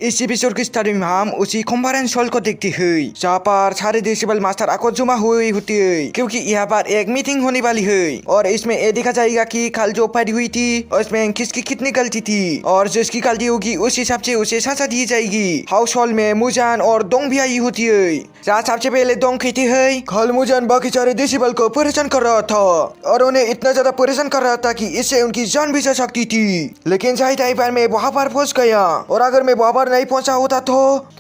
इस एपिसोड की स्टार्टिंग में हम उसी कॉन्फ्रेंस हॉल को देखते हैं जहाँ पर सारे डिसेबल मास्टर आको जमा हुई होती है क्योंकि यहाँ पर एक मीटिंग होने वाली है और इसमें ये देखा जाएगा कि कल जो फाइट हुई थी उसमें किसकी कितनी गलती थी और जिसकी गलती होगी उस हिसाब से उसे सजा दी जाएगी। हाउस हॉल में मुजान और दोंग भी आई होती है जहाँ सबसे पहले दोंग कहती है कल मुजान बाकी सारे डिसेबल को परेशान कर रहा था और उन्हें इतना ज्यादा परेशान कर रहा था कि इससे उनकी जान भी जा सकती थी, लेकिन शायद टाइम में वहाँ पर फंस गया और अगर मैं वहाँ पर नहीं पहुंचा होता तो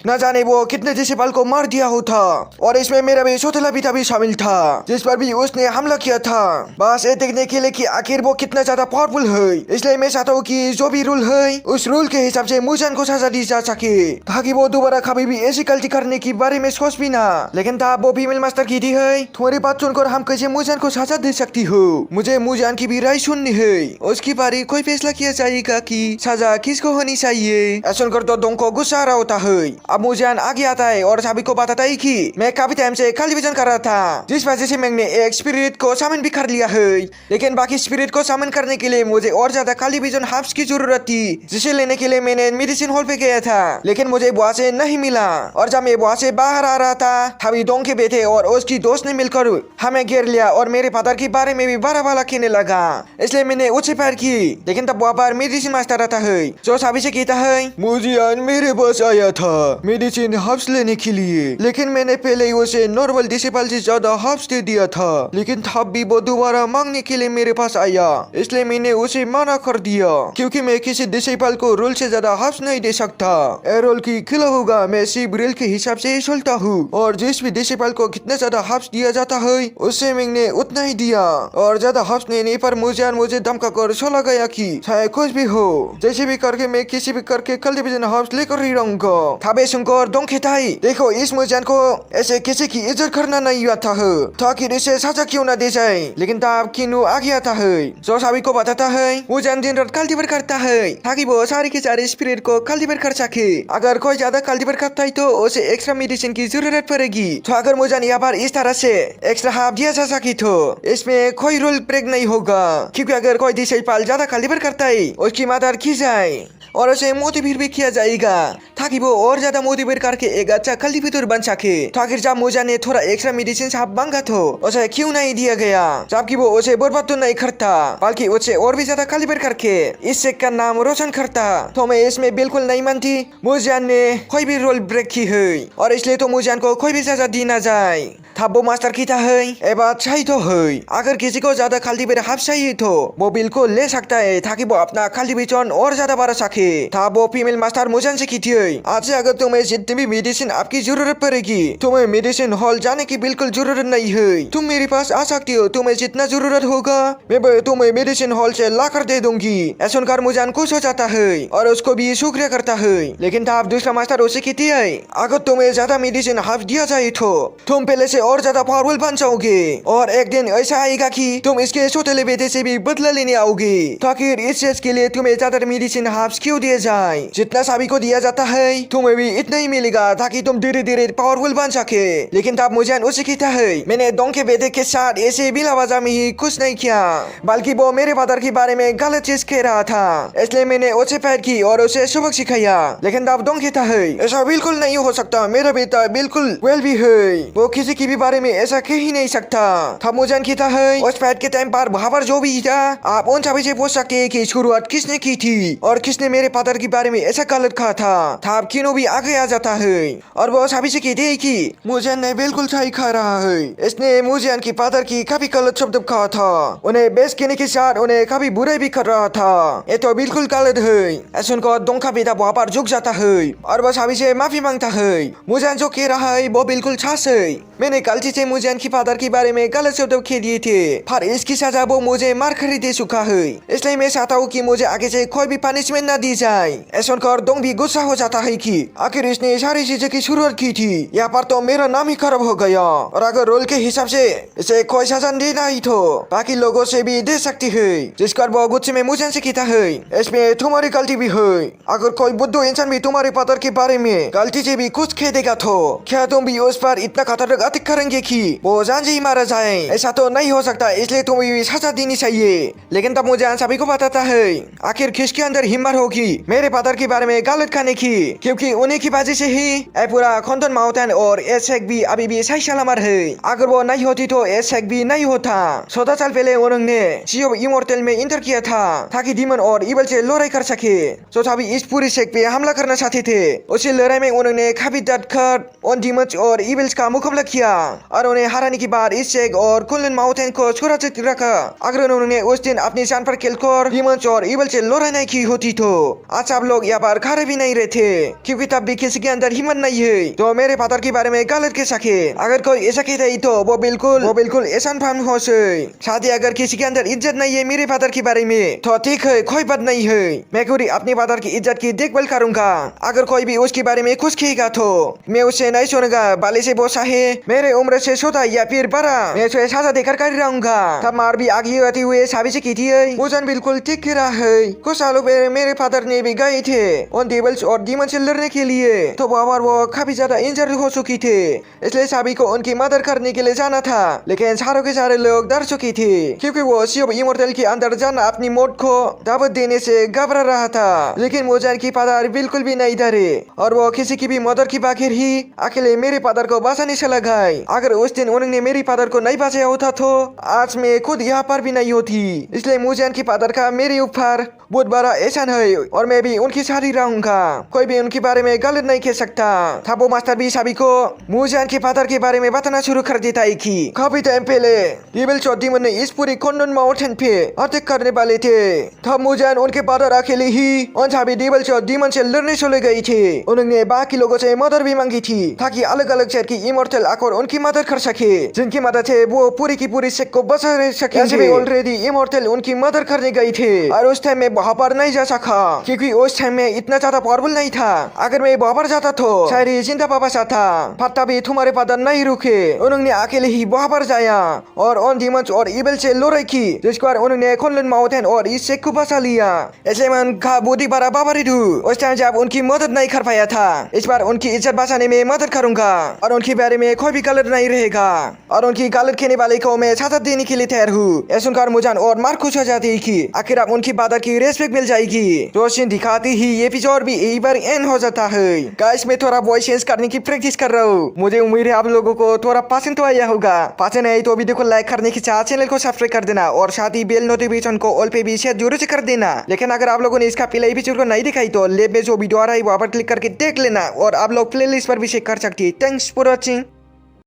न जाने वो कितने डिसेबल को मार दिया होता। और इसमें मेरा भी सौतेला पिता भी शामिल था जिस पर भी उसने हमला किया था, बस ये देखने के लिए कि आखिर वो कितना ज्यादा पावरफुल है। इसलिए मैं चाहता हूँ कि जो भी रूल है उस रूल के हिसाब से मुजान को सजा दी जा सके ताकि वो दोबारा कभी भी ऐसी गलती करने के बारे में सोच भी ना। लेकिन तब वो फीमेल मास्टर की थी है तुम्हारी बात सुनकर हम कैसे मुजान को सजा दे सकती हो, मुझे मुजान की भी राय सुननी है, उसकी बारे कोई फैसला किया जाएगा कि सजा किसको होनी चाहिए। सुनकर तो दोंग को गुस्सा आ रहा होता है। अब मुजान आगे आता है और सभी को बताता है कि मैं काफी टाइम से कल्टीवेशन कर रहा था जिस वजह से मैंने एक स्पिरिट को सामन भी कर लिया है, लेकिन बाकी स्पिरिट को सामन करने के लिए मुझे और ज्यादा कल्टीवेशन हर्ब्स की जरूरत थी जिसे लेने के लिए मैंने मेडिसिन हॉल पे गया था, लेकिन मुझे वहाँ से नहीं मिला। और जब मैं वहाँ से बाहर आ रहा था तभी दोंग के बेटे और उसकी दोस्त ने मिलकर हमें घेर लिया और मेरे फादर के बारे में भी बड़ा वाला कहने लगा, इसलिए मैंने उससे फायर की। लेकिन तब वहाँ पर मेडिसिन मास्टर आता है जो सभी से कहता है मुजान मेरे पास आया था मेडिसिन हर्ब्स लेने के लिए, लेकिन मैंने पहले ही उसे नॉर्मल डिसेबल से ज्यादा हर्ब्स दे दिया था, लेकिन तब भी वो दोबारा मांगने के लिए मेरे पास आया, इसलिए मैंने उसे मना कर दिया क्योंकि मैं किसी डिसेबल को रूल से ज्यादा हर्ब्स नहीं दे सकता। रूल की खिलाफ होगा मैं सिर्फ रूल के हिसाब से ही चलता हूँ और जिस भी डिसेबल को कितना ज्यादा हर्ब्स दिया जाता है उससे मैंने उतना ही दिया और ज्यादा हर्ब्स लेने पर मुझे धमका कर चला गया कि चाहे कुछ भी हो जैसे भी करके मैं किसी भी करके कल्टीवेशन हर्ब्स लेकर ही रहूंगा। तबे सुनकर दोंग कहता है देखो इस मुजान को ऐसे किसी की इज्जत करना नहीं आता है ताकि इसे सजा क्यों ना दे जाए। लेकिन तब किनू आगे आता है जो सभी को बताता है मुजान दिन रात कल्टीवेट करता है ताकि वो सारे के सारे स्पिरिट को कल्टीवेट कर सके। अगर कोई ज्यादा कल्टीवेट करता है तो उसे एक्स्ट्रा मेडिसिन की जरूरत पड़ेगी, तो अगर मुजान यहाँ पर इस तरह से एक्स्ट्रा हाफ दिया जा सके तो इसमें कोई रूल ब्रेक नहीं होगा, क्योंकि अगर कोई डिसेबल ज्यादा कल्टीवेट करता है उसकी मदद की जाए और उसे मोटिवेट भी किया जाएगा ताकि वो और ज्यादा मोटिवेट करके एक अच्छा कल्टीवेटर बन सके। तो आखिर जब मुजान ने थोड़ा एक्स्ट्रा मेडिसिन साहब मांगा तो उसे क्यों नहीं दिया गया, जबकि वो उसे बर्बाद तो नहीं करता बल्कि उसे और भी ज्यादा कल्टीवेट करके इस शेख का नाम रोशन करता। तो मैं इसमें बिल्कुल नहीं मानती मुजान ने कोई भी रूल ब्रेक की है और इसलिए तो मुजान को कोई भी सजा दी ना जाए। तब वो मास्टर कहता है ये बात सही तो है, अगर किसी को ज्यादा कल्टीवेट हर्ब्स चाहिए तो वो बिल्कुल ले सकता है ताकि वो अपना कल्टीवेशन और ज्यादा बढ़ा सके। तब वो फीमेल मास्टर मुजान से कहती है आज से अगर तुम्हें जितनी भी मेडिसिन आपकी जरूरत पड़ेगी तुम्हें मेडिसिन हॉल जाने की बिल्कुल जरूरत नहीं है, तुम मेरे पास आ सकती हो, तुम्हें जितना जरूरत होगा मैं तुम्हें मेडिसिन हॉल से ला कर दे दूंगी। ऐसा सुनकर मुजान खुश हो जाता है और उसको भी शुक्रिया करता है। लेकिन तब दूसरा मास्टर उसे कहती है अगर तुम्हें ज्यादा मेडिसिन हर्ब्स दिया जाए तो तुम पहले से और ज्यादा पावरफुल बन जाओगे और एक दिन ऐसा आएगा कि तुम इसके सौतेले बेटे से भी बदला लेने आओगे। तो आखिर इस चीज के लिए तुम्हें ज्यादा मेडिसिन हर्ब्स क्यों दिए जाए, जितना सभी को दिया जाता है तुम्हें भी इतना ही मिलेगा ताकि तुम धीरे धीरे पावरफुल बन सके। लेकिन तब मुजान उसे कहता है मैंने दोंग के बेटे के साथ ऐसे बिलावजा में ही कुछ नहीं किया बल्कि वो मेरे फादर के बारे में गलत चीज कह रहा था, इसलिए मैंने उसे फायर की और उसे सबक सिखाया। लेकिन तब दोंग कहता है ऐसा बिल्कुल नहीं हो सकता, मेरा बेटा बिल्कुल वेल भी है, वो किसी की भी बारे में ऐसा कह ही नहीं सकता। तब मुजान कहता है उस फाइट के टाइम पर वहाँ पर जो भी था आप उन सभी से पूछ सकते हैं कि शुरुआत किसने की थी और किसने मेरे फादर के बारे में ऐसा गलत कहा था। तब किनो भी आगे आ जाता है और वो सभी से कहते हैं कि मुजान ने बिल्कुल सही कह रहा है, इसने मुजान की फादर की काफी गलत शब्द कहा था, उन्हें बेस कहने के साथ उन्हें काफी बुराई भी कर रहा था, ये तो बिल्कुल गलत है। ऐसा सुनकर दोंग का बेटा वहाँ पर झुक जाता है और वो सभी से माफी मांगता है। मुजान जो कह रहा है वो बिल्कुल सच है, मैंने गलती से मुजान की फादर के बारे में गलत शब्द कह दिए थे पर इसकी सजा वो मुझे मार खरीदे चुका है, इसलिए मैं चाहता हूँ कि मुझे आगे से कोई भी पनिशमेंट न दी जाए। ऐसा सुनकर दोंग भी गुस्सा हो जाता है कि आखिर इसने सारी चीजें की शुरुआत की थी, यहाँ पर तो मेरा नाम ही खराब हो गया और अगर रोल के हिसाब से इसे कोई सजा देना ही तो बाकी लोगों से भी दे सकती है। जिसकर वो गुस्से में मुजान से कहता है इसमें तुम्हारी गलती भी है, अगर कोई बुद्धू इंसान भी तुम्हारे फादर के बारे में गलती से भी कुछ कह देगा तो क्या तुम भी उस पर इतना खतरनाक अटैक करेंगे कि वो जान से ही मारा जाए, ऐसा तो नहीं हो सकता, इसलिए तुम्हें भी सजा देनी चाहिए। लेकिन तब मुजान सभी को बताता है आखिर किसके अंदर हिम्मत होगी मेरे फादर के बारे में गलत कहने की, क्योंकि उन्हीं की वजह से ही ये पूरा खंडन माउंटेन और एशेक भी अभी भी सही सलामत है। अगर वो नहीं होती तो एशेक भी नहीं होता। 14 साल पहले उन्होंने सी ऑफ इमॉर्टल में इंटर किया था ताकि डीमन और इवल से लड़ाई कर सके। तो अभी इस पूरे शेक पे हमला करना चाहते थे। उसी लड़ाई में उन्होंने काफी डटकर उन डीमंस और इवल्स का मुकाबला किया और उन्हें हराने के बाद इस शेक और कुलन माउंटेन को सुरक्षित रखा। अगर उन्होंने उस दिन अपनी जान पर खेलकर डीमंस और इवल से लड़ाई नहीं की होती तो आज आप लोग यहाँ पर खड़े भी नहीं रहते, क्योंकि तब भी किसी के अंदर हिम्मत नहीं है तो मेरे फादर के बारे में गलत कह सके। अगर कोई ऐसा कहते तो वो बिल्कुल ऐसा फहम हो शादी। अगर किसी के अंदर इज्जत नहीं है मेरे फादर के बारे में तो ठीक है, कोई बात नहीं है। मैं पूरी अपने फादर की इज्जत की देखभाल करूंगा। अगर कोई भी उसके बारे में कुछ कहेगा तो मैं उससे नहीं सुनूंगा। बाले से बोसा है मेरे उम्र से छोटा या फिर बड़ा, मैं उसे साजा देकर कर रहूंगा। तब मार भी आगे आते हुए साबित की थी मुझे बिल्कुल ठीक कह रहा है। कुछ सालों पहले मेरे फादर ने भी गए थे उन डेविल्स और डीमन से लड़ने के लिए, तो वो काफी ज्यादा इंजर्ड हो चुकी थे, इसलिए सभी को उनकी मदद करने के लिए जाना था। लेकिन सारों के सारे लोग डर चुकी थी क्योंकि वो सी ऑफ इमॉर्टल के अंदर जाना अपनी मौत को दावत देने से घबरा रहा था। लेकिन मोजान की फादर बिल्कुल भी नहीं डरे और वो किसी की भी मदद के बगैर ही अकेले मेरे फादर को बचाने चला गए। अगर उस दिन उन्होंने मेरे फादर को नहीं बचाया होता तो आज मैं खुद यहाँ पर भी नहीं होती। इसलिए मोजान की फादर का मेरे ऊपर बहुत बड़ा एहसान है और मैं भी उनकी साथ ही रहूंगा। कोई भी उनके बारे में गलत नहीं कह सकता। थाबो मास्टर भी सभी को मोजान के फादर के बारे में बताना शुरू कर देता है कि काफी टाइम पहले डेविल्स और डीमन ने इस पूरी खंडन माउंटेन पे अटैक करने वाले थे। तब मोजान उनके फादर अकेले ही उन सभी डेविल्स और डीमन से लड़ने चले गए थे। उन्होंने बाकी लोगों से मदद भी मांगी थी ताकि अलग अलग शहर की इमॉर्टल आकर उनकी मदद कर सके, जिनकी मदद से वो पूरी की पूरी शेक को बचा सके। ऑलरेडी इमॉर्टल उनकी मदद करने गई थे और उस टाइम में वहाँ पर नहीं जा सका क्योंकि उस टाइम में इतना ज्यादा पावरफुल नहीं था। अगर मैं वहाँ पर जाता तो शायद जिंदा वापस आता, पर तभी तुम्हारे फादर नहीं रुके। उन्होंने अकेले ही वहाँ पर जाया और उन डीमंस और इविल से लड़ाई की, जिसके बाद उन्होंने कुनलुन माउंटेन और इस शेक को बचा लिया। ऐसे में उनका बुद्धि बड़ा बाबरी थी उस टाइम जब उनकी मदद नहीं कर पाया था। इस बार उनकी इज्जत बचाने में मदद करूंगा और उनके बारे में कोई भी गलत नहीं रहेगा और उनकी गलत कहने वाले को मैं सजा देने के लिए तैयार हूँ। ऐसा सुनकर मुजान और मार खुश हो जाती है कि आखिर अब उनकी फादर की रेस्पेक्ट मिल जाएगी। रोशन दिखाती ही ये एपिसोड भी एक बार एंड हो जाता है। गाइस मैं थोड़ा वॉइस चेंज करने की प्रैक्टिस कर रहा हूँ। मुझे उम्मीद है आप लोगों को थोड़ा पसंद तो आया होगा। पसंद है तो वीडियो को लाइक करने के साथ चैनल को सब्सक्राइब कर देना और साथ ही बेल नोटिफिकेशन को ऑल पे भी शेयर जरूर से कर देना। लेकिन अगर आप लोगों ने इसका पहले एपिसोड को नहीं दिखाई तो लेफ्ट में जो वीडियो आ रहा है वहाँ पर क्लिक करके देख लेना और आप लोग प्लेलिस्ट पर भी चेक कर सकती है। Thanks for watching.